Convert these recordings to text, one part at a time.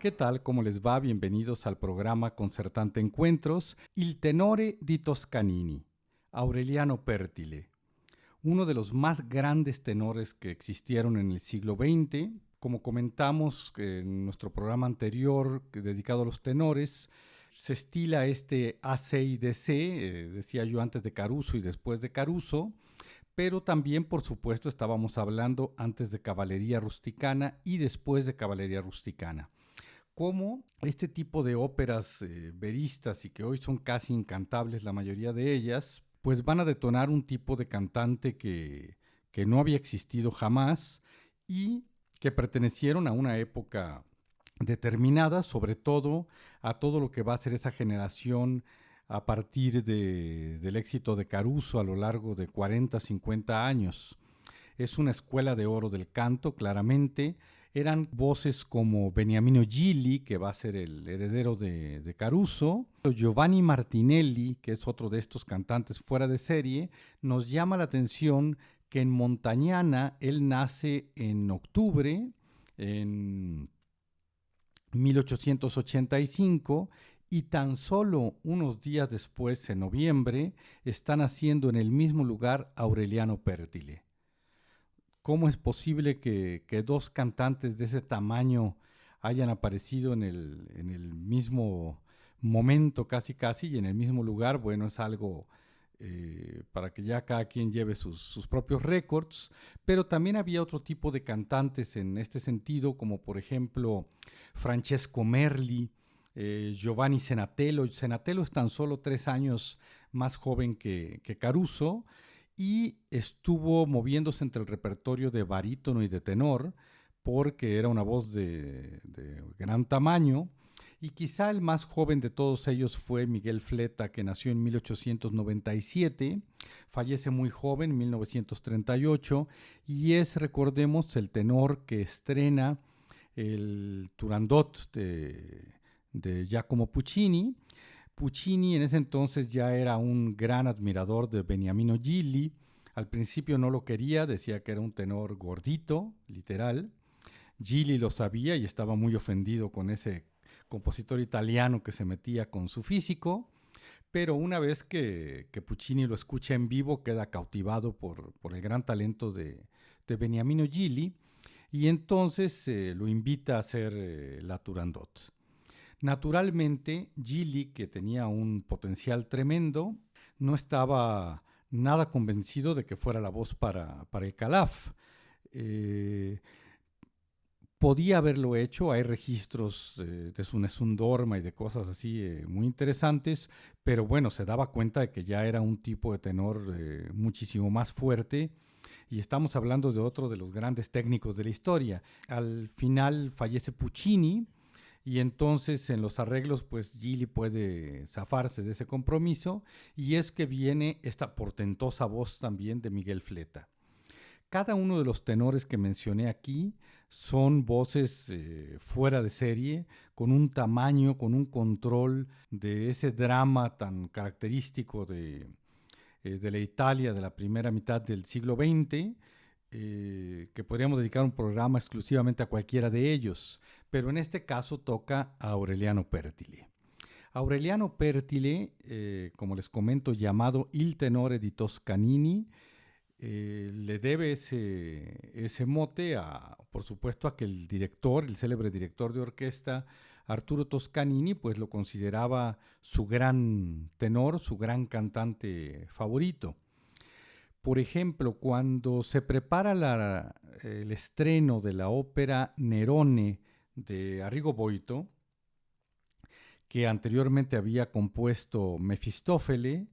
¿Qué tal? ¿Cómo les va? Bienvenidos al programa Concertante Encuentros, Il tenore di Toscanini, Aureliano Pertile, uno de los más grandes tenores que existieron en el siglo XX. Como comentamos en nuestro programa anterior dedicado a los tenores, se estila este AC y DC, decía yo antes de Caruso y después de Caruso, pero también, por supuesto, estábamos hablando antes de caballería rusticana y después de caballería rusticana. Cómo este tipo de óperas veristas y que hoy son casi incantables la mayoría de ellas, pues van a detonar un tipo de cantante que no había existido jamás y que pertenecieron a una época determinada, sobre todo a todo lo que va a ser esa generación a partir del éxito de Caruso a lo largo de 40, 50 años. Es una escuela de oro del canto, claramente. Eran voces como Beniamino Gili, que va a ser el heredero de Caruso, Giovanni Martinelli, que es otro de estos cantantes fuera de serie. Nos llama la atención que en Montagnana él nace en octubre, en 1885, y tan solo unos días después, en noviembre, está naciendo en el mismo lugar Aureliano Pertile. ¿Cómo es posible que dos cantantes de ese tamaño hayan aparecido en el mismo momento casi casi y en el mismo lugar? Bueno, es algo para que ya cada quien lleve sus propios récords, pero también había otro tipo de cantantes en este sentido, como por ejemplo Francesco Merli, Giovanni Senatello. Senatello es tan solo 3 años más joven que Caruso, y estuvo moviéndose entre el repertorio de barítono y de tenor, porque era una voz de gran tamaño. Y quizá el más joven de todos ellos fue Miguel Fleta, que nació en 1897, fallece muy joven, en 1938, y es, recordemos, el tenor que estrena el Turandot de Giacomo Puccini. Puccini en ese entonces ya era un gran admirador de Beniamino Gili. Al principio no lo quería, decía que era un tenor gordito, literal. Gili lo sabía y estaba muy ofendido con ese compositor italiano que se metía con su físico, pero una vez que Puccini lo escucha en vivo queda cautivado por el gran talento de Beniamino Gili, y entonces lo invita a hacer la Turandot. Naturalmente, Gili, que tenía un potencial tremendo, no estaba nada convencido de que fuera la voz para el Calaf. Eh, Podía haberlo hecho, hay registros de su Nessun Dorma y de cosas así muy interesantes, pero bueno, se daba cuenta de que ya era un tipo de tenor muchísimo más fuerte, y estamos hablando de otro de los grandes técnicos de la historia. Al final fallece Puccini, y entonces en los arreglos pues Gili puede zafarse de ese compromiso, y es que viene esta portentosa voz también de Miguel Fleta. Cada uno de los tenores que mencioné aquí son voces fuera de serie, con un tamaño, con un control de ese drama tan característico de la Italia de la primera mitad del siglo XX, que podríamos dedicar un programa exclusivamente a cualquiera de ellos, pero en este caso toca a Aureliano Pertile. Aureliano Pertile, como les comento, llamado Il tenore di Toscanini, le debe ese mote, por supuesto, a que el director, el célebre director de orquesta, Arturo Toscanini, pues lo consideraba su gran tenor, su gran cantante favorito. Por ejemplo, cuando se prepara el estreno de la ópera Nerone de Arrigo Boito, que anteriormente había compuesto Mefistófele,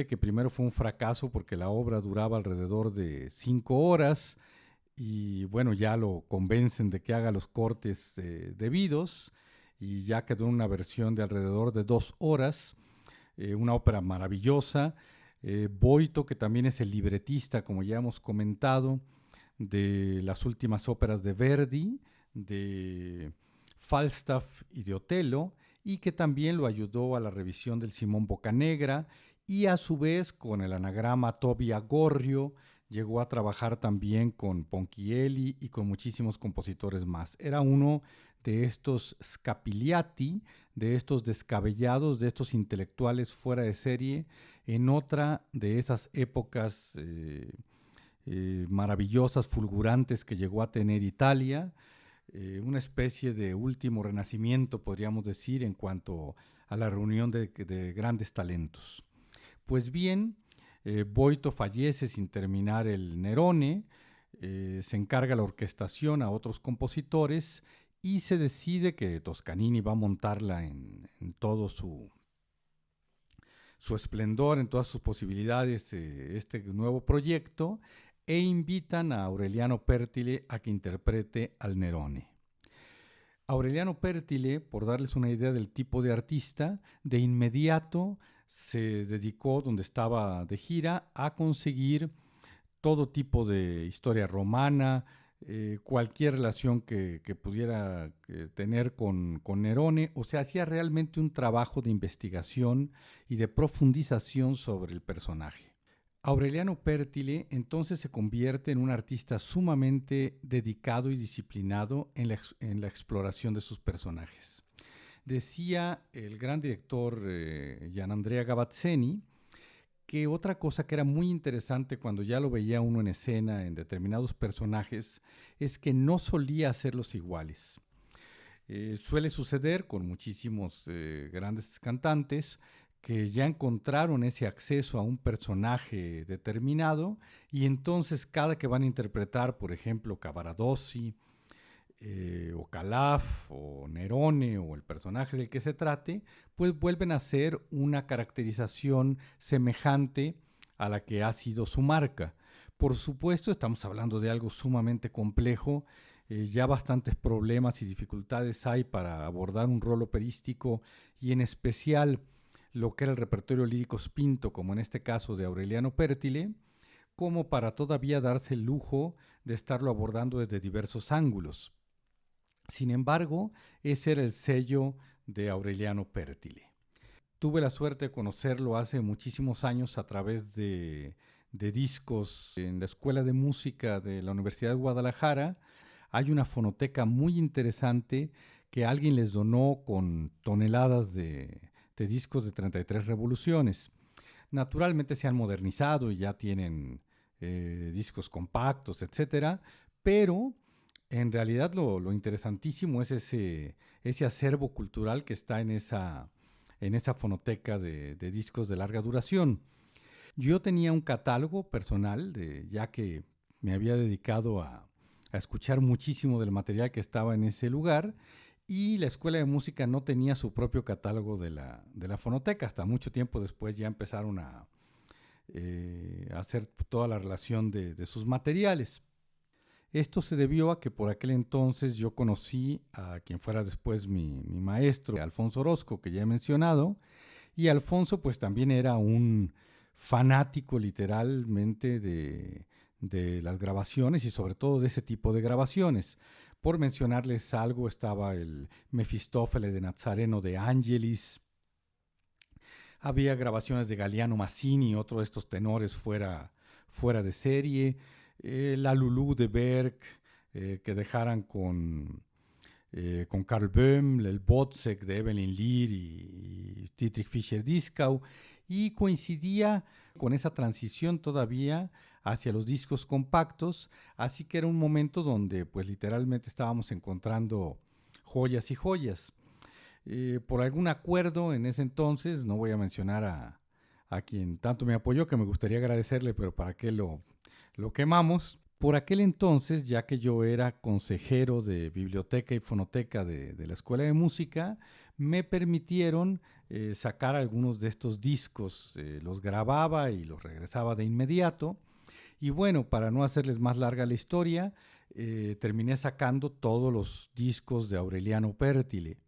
que primero fue un fracaso porque la obra duraba alrededor de 5 horas, y bueno, ya lo convencen de que haga los cortes debidos, y ya quedó una versión de alrededor de 2 horas, una ópera maravillosa. Boito, que también es el libretista, como ya hemos comentado, de las últimas óperas de Verdi, de Falstaff y de Otelo, y que también lo ayudó a la revisión del Simón Boccanegra, y a su vez con el anagrama Tobia Gorrio llegó a trabajar también con Ponchielli y con muchísimos compositores más. Era uno de estos scapiliati, de estos descabellados, de estos intelectuales fuera de serie, en otra de esas épocas maravillosas, fulgurantes que llegó a tener Italia, una especie de último renacimiento, podríamos decir, en cuanto a la reunión de grandes talentos. Pues bien, Boito fallece sin terminar el Nerone, se encarga la orquestación a otros compositores y se decide que Toscanini va a montarla en todo su esplendor, en todas sus posibilidades, este nuevo proyecto, e invitan a Aureliano Pertile a que interprete al Nerone. Aureliano Pertile, por darles una idea del tipo de artista, de inmediato se dedicó, donde estaba de gira, a conseguir todo tipo de historia romana, cualquier relación que pudiera tener con Nerone. O sea, hacía realmente un trabajo de investigación y de profundización sobre el personaje. Aureliano Pertile entonces se convierte en un artista sumamente dedicado y disciplinado en la exploración de sus personajes. Decía el gran director Gianandrea Gavazzeni que otra cosa que era muy interesante cuando ya lo veía uno en escena en determinados personajes es que no solía hacerlos iguales. Suele suceder con muchísimos grandes cantantes que ya encontraron ese acceso a un personaje determinado y entonces cada que van a interpretar, por ejemplo, Cavaradossi, o Calaf, o Nerone, o el personaje del que se trate, pues vuelven a hacer una caracterización semejante a la que ha sido su marca. Por supuesto, estamos hablando de algo sumamente complejo, ya bastantes problemas y dificultades hay para abordar un rol operístico y en especial lo que era el repertorio lírico spinto, como en este caso de Aureliano Pertile, como para todavía darse el lujo de estarlo abordando desde diversos ángulos. Sin embargo, ese era el sello de Aureliano Pertile. Tuve la suerte de conocerlo hace muchísimos años a través de discos en la Escuela de Música de la Universidad de Guadalajara. Hay una fonoteca muy interesante que alguien les donó con toneladas de discos de 33 revoluciones. Naturalmente se han modernizado y ya tienen discos compactos, etcétera, pero en realidad lo interesantísimo es ese acervo cultural que está en esa fonoteca de discos de larga duración. Yo tenía un catálogo personal, ya que me había dedicado a escuchar muchísimo del material que estaba en ese lugar, y la Escuela de Música no tenía su propio catálogo de la fonoteca. Hasta mucho tiempo después ya empezaron a hacer toda la relación de sus materiales. Esto se debió a que por aquel entonces yo conocí a quien fuera después mi maestro, Alfonso Orozco, que ya he mencionado, y Alfonso pues también era un fanático literalmente de las grabaciones y sobre todo de ese tipo de grabaciones. Por mencionarles algo, estaba el Mefistófeles de Nazareno de Angelis, había grabaciones de Galiano Mazzini, otro de estos tenores fuera de serie, la Lulú de Berg, que dejaran con Karl Böhm, el Botzek de Evelyn Lear y Dietrich Fischer-Dieskau, y coincidía con esa transición todavía hacia los discos compactos, así que era un momento donde pues literalmente estábamos encontrando joyas y joyas. Por algún acuerdo en ese entonces, no voy a mencionar a quien tanto me apoyó, que me gustaría agradecerle, pero para qué lo quemamos. Por aquel entonces, ya que yo era consejero de biblioteca y fonoteca de la Escuela de Música, me permitieron sacar algunos de estos discos, los grababa y los regresaba de inmediato. Y bueno, para no hacerles más larga la historia, terminé sacando todos los discos de Aureliano Pertile.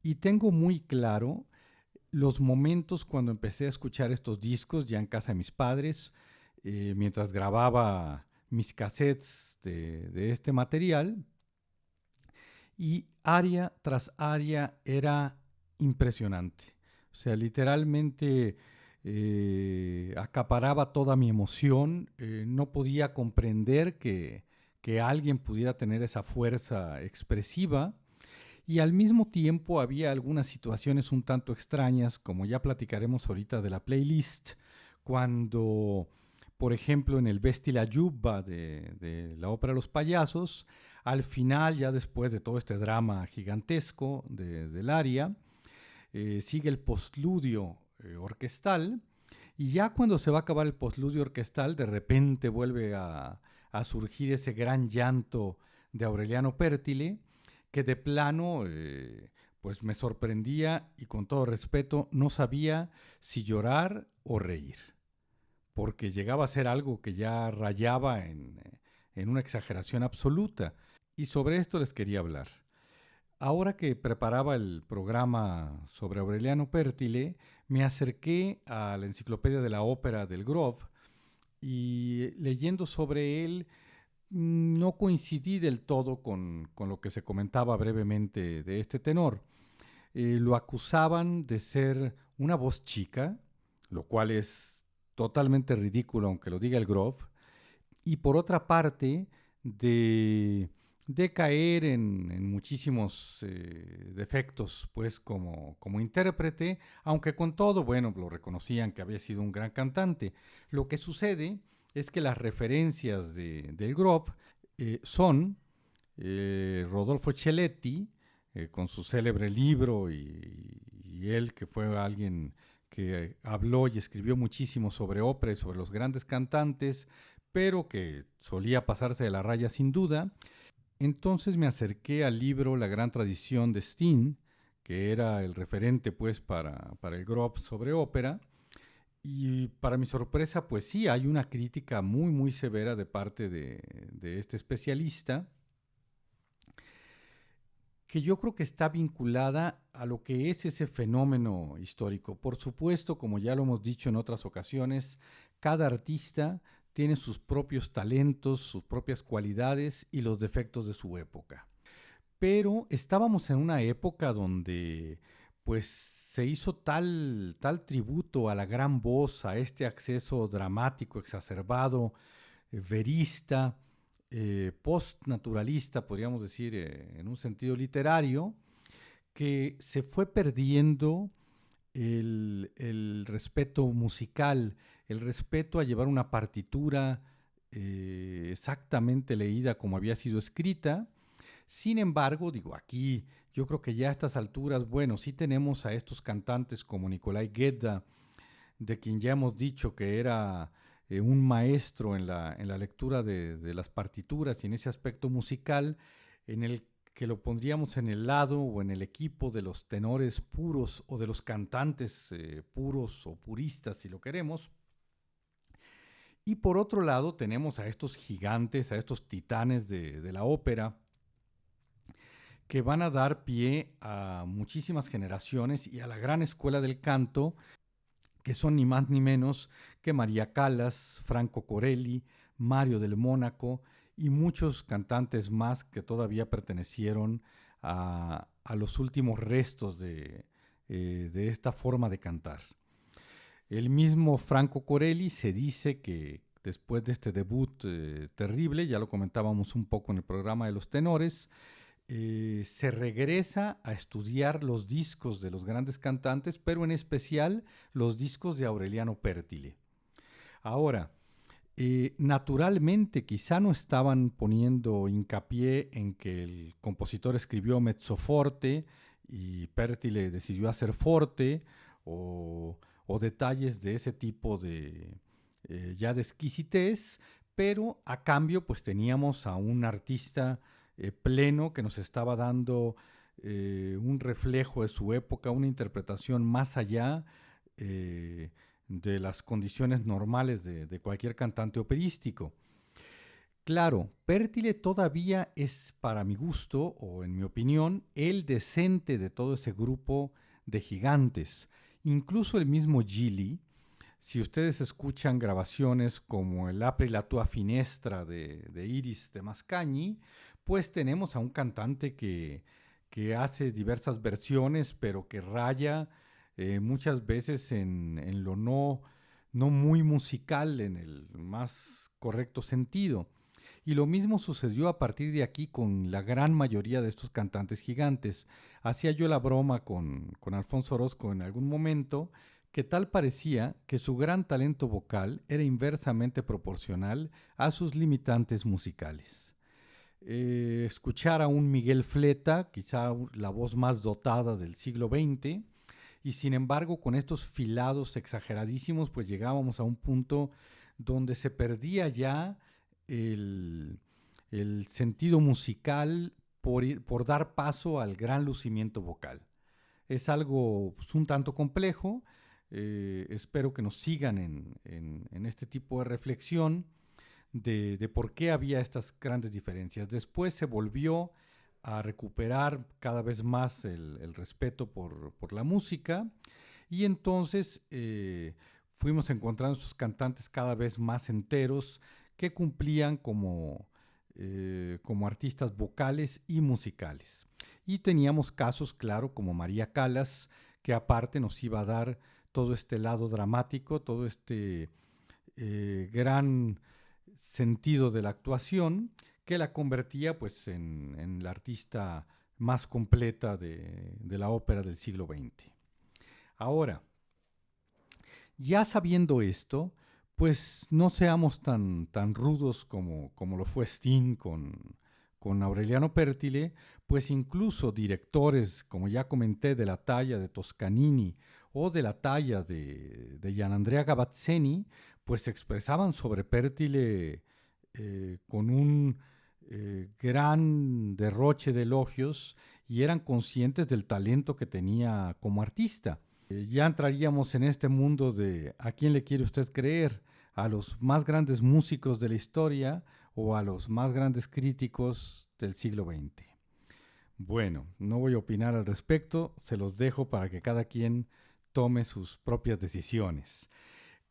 Y tengo muy claro los momentos cuando empecé a escuchar estos discos ya en casa de mis padres, mientras grababa mis cassettes de este material, y aria tras aria era impresionante. O sea, literalmente acaparaba toda mi emoción, no podía comprender que alguien pudiera tener esa fuerza expresiva. Y al mismo tiempo había algunas situaciones un tanto extrañas, como ya platicaremos ahorita de la playlist, cuando, por ejemplo, en el Vesti la Giubba de la ópera Los Payasos, al final, ya después de todo este drama gigantesco del aria, sigue el postludio orquestal, y ya cuando se va a acabar el postludio orquestal, de repente vuelve a surgir ese gran llanto de Aureliano Pértile, que de plano pues me sorprendía y con todo respeto no sabía si llorar o reír, porque llegaba a ser algo que ya rayaba en una exageración absoluta. Y sobre esto les quería hablar. Ahora que preparaba el programa sobre Aureliano Pértile, me acerqué a la enciclopedia de la ópera del Grove y leyendo sobre él no coincidí del todo con lo que se comentaba brevemente de este tenor. Lo acusaban de ser una voz chica, lo cual es totalmente ridículo aunque lo diga el Grove, y por otra parte de caer en muchísimos defectos pues como intérprete, aunque con todo, bueno, lo reconocían que había sido un gran cantante. Lo que sucede es que las referencias del Grove son Rodolfo Celletti, con su célebre libro, y él que fue alguien que habló y escribió muchísimo sobre ópera y sobre los grandes cantantes, pero que solía pasarse de la raya sin duda. Entonces me acerqué al libro La gran tradición de Steen, que era el referente pues para el Grove sobre ópera, y para mi sorpresa pues sí, hay una crítica muy muy severa de parte de este especialista, que yo creo que está vinculada a lo que es ese fenómeno histórico. Por supuesto, como ya lo hemos dicho en otras ocasiones, cada artista tiene sus propios talentos, sus propias cualidades y los defectos de su época. Pero estábamos en una época donde pues se hizo tal tributo a la gran voz, a este acceso dramático, exacerbado, verista, postnaturalista, podríamos decir, en un sentido literario, que se fue perdiendo el respeto musical, el respeto a llevar una partitura exactamente leída como había sido escrita. Sin embargo, digo, aquí yo creo que ya a estas alturas, bueno, sí tenemos a estos cantantes como Nikolai Gedda, de quien ya hemos dicho que era un maestro en la lectura de las partituras y en ese aspecto musical, en el que lo pondríamos en el lado o en el equipo de los tenores puros o de los cantantes puros o puristas, si lo queremos. Y por otro lado tenemos a estos gigantes, a estos titanes de la ópera, que van a dar pie a muchísimas generaciones y a la gran escuela del canto, que son ni más ni menos que María Callas, Franco Corelli, Mario del Mónaco y muchos cantantes más que todavía pertenecieron a los últimos restos de esta forma de cantar. El mismo Franco Corelli se dice que después de este debut terrible, ya lo comentábamos un poco en el programa de los tenores, se regresa a estudiar los discos de los grandes cantantes, pero en especial los discos de Aureliano Pértile. Ahora, naturalmente quizá no estaban poniendo hincapié en que el compositor escribió mezzo forte y Pértile decidió hacer forte, o detalles de ese tipo ya de exquisitez, pero a cambio pues teníamos a un artista pleno que nos estaba dando un reflejo de su época, una interpretación más allá de las condiciones normales de cualquier cantante operístico. Claro, Pértile todavía es, para mi gusto, o en mi opinión, el decente de todo ese grupo de gigantes. Incluso el mismo Gili, si ustedes escuchan grabaciones como el Apri la tua finestra de Iris de Mascagni, pues tenemos a un cantante que hace diversas versiones, pero que raya muchas veces en lo no muy musical, en el más correcto sentido. Y lo mismo sucedió a partir de aquí con la gran mayoría de estos cantantes gigantes. Hacía yo la broma con Alfonso Orozco en algún momento, que tal parecía que su gran talento vocal era inversamente proporcional a sus limitantes musicales. Escuchar a un Miguel Fleta, quizá la voz más dotada del siglo XX, y sin embargo con estos filados exageradísimos, pues llegábamos a un punto donde se perdía ya el, el sentido musical por dar paso al gran lucimiento vocal. Es algo pues, un tanto complejo. Espero que nos sigan en este tipo de reflexión de por qué había estas grandes diferencias. Después se volvió a recuperar cada vez más el respeto por la música y entonces fuimos encontrando estos cantantes cada vez más enteros que cumplían como artistas vocales y musicales. Y teníamos casos, claro, como María Callas, que aparte nos iba a dar todo este lado dramático, todo este gran sentido de la actuación que la convertía pues en la artista más completa de la ópera del siglo XX. Ahora, ya sabiendo esto, pues no seamos tan rudos como lo fue Sting con Aureliano Pértile, pues incluso directores, como ya comenté, de la talla de Toscanini o de la talla de Gianandrea Gavazzeni, pues se expresaban sobre Pértile con un gran derroche de elogios y eran conscientes del talento que tenía como artista. Ya entraríamos en este mundo de ¿a quién le quiere usted creer? ¿A los más grandes músicos de la historia o a los más grandes críticos del siglo XX? Bueno, no voy a opinar al respecto, se los dejo para que cada quien tome sus propias decisiones.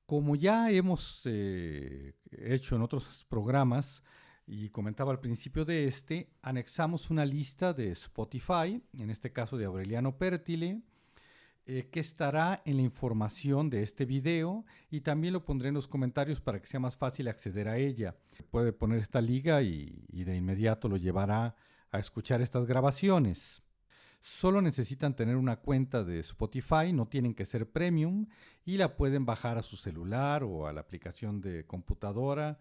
Como ya hemos hecho en otros programas y comentaba al principio de este, anexamos una lista de Spotify, en este caso de Aureliano Pértile, que estará en la información de este video y también lo pondré en los comentarios para que sea más fácil acceder a ella. Puede poner esta liga y de inmediato lo llevará a escuchar estas grabaciones. Solo necesitan tener una cuenta de Spotify, no tienen que ser premium y la pueden bajar a su celular o a la aplicación de computadora.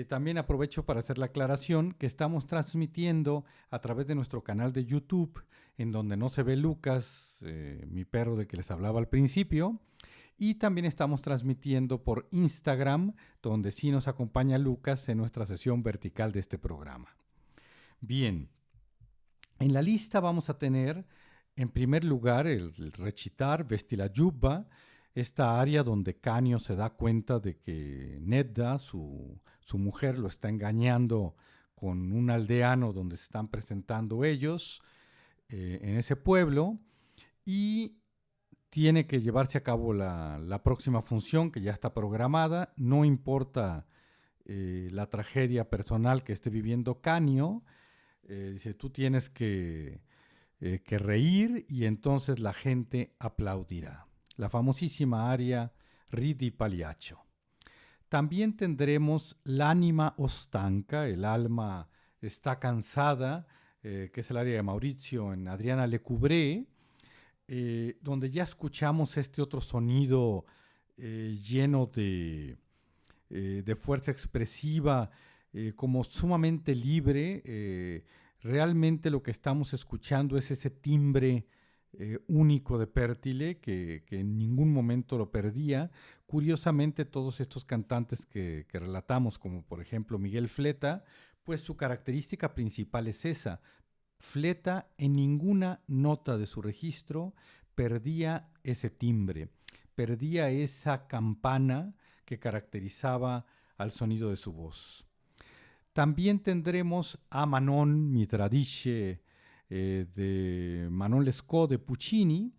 También aprovecho para hacer la aclaración que estamos transmitiendo a través de nuestro canal de YouTube, en donde no se ve Lucas, mi perro del que les hablaba al principio, y también estamos transmitiendo por Instagram, donde sí nos acompaña Lucas en nuestra sesión vertical de este programa. Bien, en la lista vamos a tener, en primer lugar, el recitar Vesti la Giubba, esta área donde Canio se da cuenta de que Nedda, su mujer, lo está engañando con un aldeano donde se están presentando ellos en ese pueblo y tiene que llevarse a cabo la próxima función que ya está programada, no importa la tragedia personal que esté viviendo Canio, dice, tú tienes que reír y entonces la gente aplaudirá. La famosísima aria Ridi Pagliaccio. También tendremos l'anima ostanca, el alma está cansada, que es el aria de Maurizio en Adriana Lecouvré, donde ya escuchamos este otro sonido lleno de fuerza expresiva, como sumamente libre. Realmente lo que estamos escuchando es ese timbre único de Pértile que en ningún momento lo perdía. Curiosamente, todos estos cantantes que relatamos, como por ejemplo Miguel Fleta, pues su característica principal es esa. Fleta en ninguna nota de su registro perdía ese timbre, perdía esa campana que caracterizaba al sonido de su voz. También tendremos a Manon mi tradisce de Manon Lescaut de Puccini,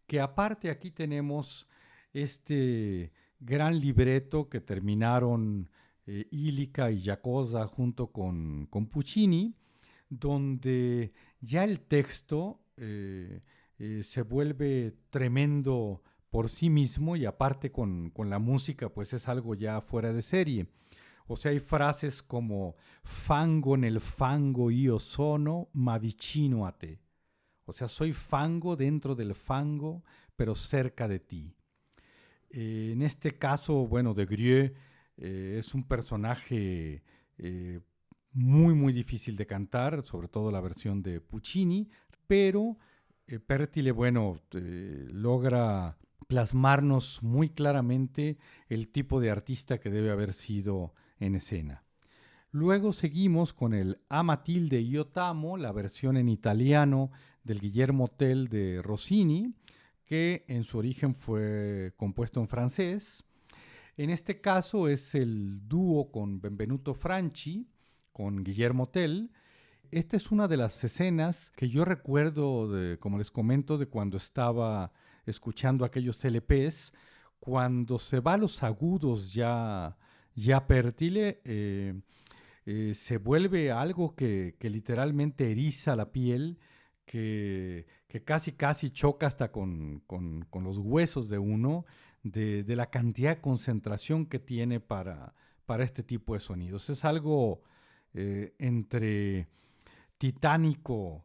que aparte aquí tenemos este gran libreto que terminaron Illica y Giacosa junto con Puccini, donde ya el texto se vuelve tremendo por sí mismo y aparte con la música pues es algo ya fuera de serie. O sea, hay frases como fango nel fango io sono, ma vicino a te. O sea, soy fango dentro del fango, pero cerca de ti. En este caso, bueno, de Grieux es un personaje eh, muy, muy difícil de cantar, sobre todo la versión de Puccini, pero Pertile, bueno, logra plasmarnos muy claramente el tipo de artista que debe haber sido en escena. Luego seguimos con el A Matilde io t'amo, la versión en italiano del Guillermo Tell de Rossini, que en su origen fue compuesto en francés. En este caso es el dúo con Benvenuto Franchi, con Guillermo Tell. Esta es una de las escenas que yo recuerdo, como les comento, de cuando estaba escuchando aquellos LPs, cuando se va a los agudos ya Pertile, se vuelve algo que literalmente eriza la piel, que casi casi choca hasta con los huesos de uno, de la cantidad de concentración que tiene para este tipo de sonidos. Es algo entre titánico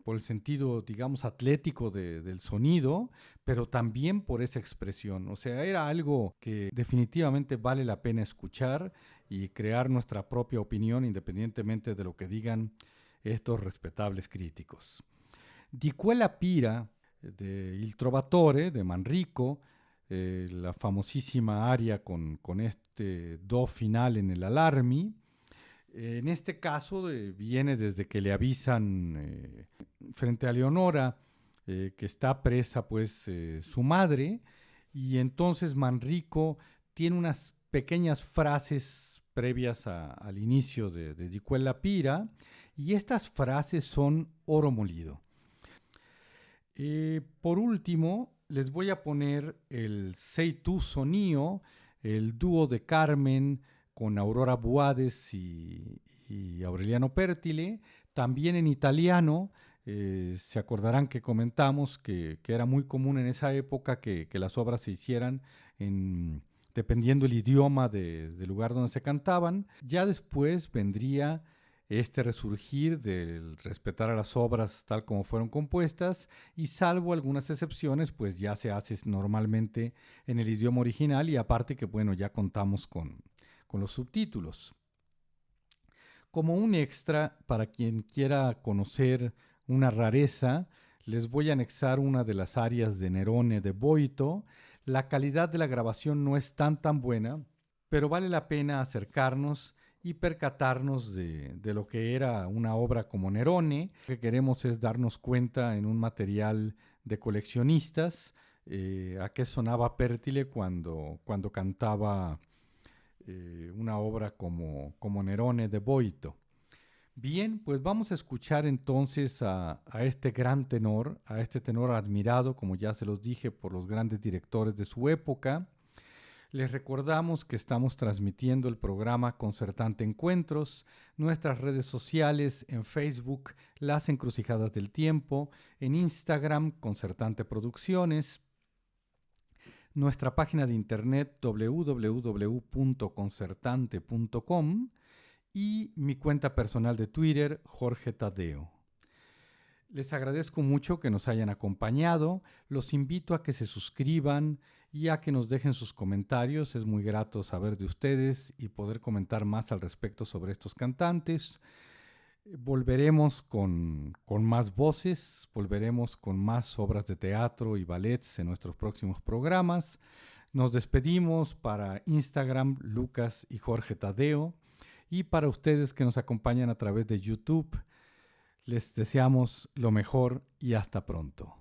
por el sentido, digamos, atlético del sonido, pero también por esa expresión. O sea, era algo que definitivamente vale la pena escuchar y crear nuestra propia opinión independientemente de lo que digan estos respetables críticos. Di quella pira de Il Trovatore, de Manrico, la famosísima aria con este do final en el Alarmi. En este caso viene desde que le avisan frente a Leonora que está presa pues su madre, y entonces Manrico tiene unas pequeñas frases previas al inicio de Di quella pira, y estas frases son oro molido. Por último, les voy a poner el Sei tu sonio, el dúo de Carmen con Aurora Buades y Aureliano Pertile, también en italiano. Se acordarán que comentamos que era muy común en esa época que las obras se hicieran dependiendo el idioma del lugar donde se cantaban. Ya después vendría este resurgir del respetar a las obras tal como fueron compuestas, y salvo algunas excepciones, pues ya se hace normalmente en el idioma original, y aparte que bueno, ya contamos con los subtítulos. Como un extra, para quien quiera conocer una rareza, les voy a anexar una de las arias de Nerone de Boito. La calidad de la grabación no es tan buena, pero vale la pena acercarnos y percatarnos de lo que era una obra como Nerone. Lo que queremos es darnos cuenta en un material de coleccionistas a qué sonaba Pertile cuando cantaba una obra como Nerone de Boito. Bien, pues vamos a escuchar entonces a este gran tenor, a este tenor admirado, como ya se los dije, por los grandes directores de su época. Les recordamos que estamos transmitiendo el programa Concertante Encuentros, nuestras redes sociales, en Facebook, Las Encrucijadas del Tiempo, en Instagram, Concertante Producciones, nuestra página de internet www.concertante.com y mi cuenta personal de Twitter, Jorge Tadeo. Les agradezco mucho que nos hayan acompañado, los invito a que se suscriban y a que nos dejen sus comentarios. Es muy grato saber de ustedes y poder comentar más al respecto sobre estos cantantes. Volveremos con más voces, volveremos con más obras de teatro y ballets en nuestros próximos programas. Nos despedimos para Instagram, Lucas y Jorge Tadeo, y para ustedes que nos acompañan a través de YouTube, les deseamos lo mejor y hasta pronto.